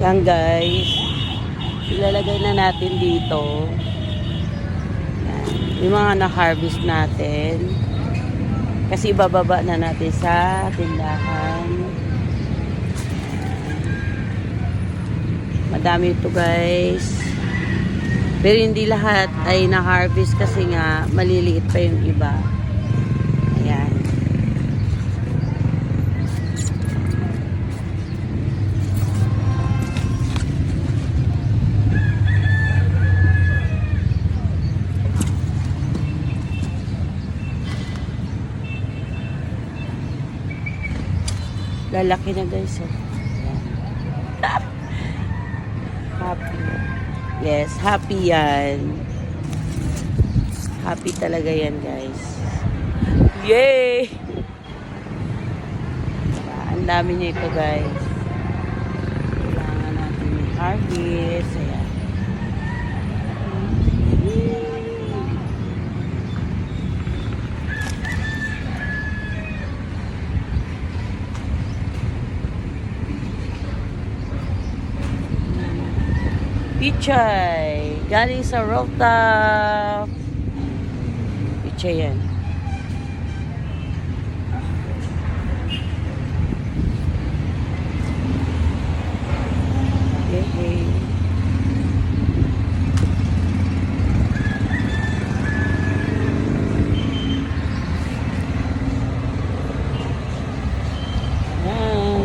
Yan guys, ilalagay na natin dito. Yan. Yung mga na-harvest natin. Kasi bababa na natin sa tindahan. Madami ito guys. Pero hindi lahat ay na-harvest kasi nga maliliit pa yung iba. Ayan. Lalaki na guys. Oh. Happy. Yes, happy yan. Happy talaga yan guys. Yay! Ang dami niya ito guys. Kailangan natin yung harvest. Ayan. Pichay. Galing sa rooftop. Pichay yan. Okay. Ayan.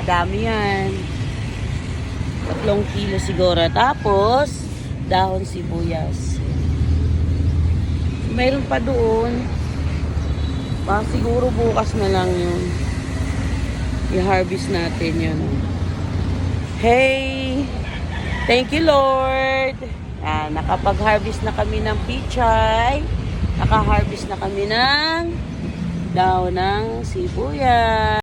Madami yan. 3 kilo siguro. Tapos, dahon sibuyas. Mayroon pa doon. Siguro bukas na lang yun. I-harvest natin yun. Hey! Thank you, Lord! Nakapag-harvest na kami ng pichay. Naka-harvest na kami ng dahon ng sibuyas.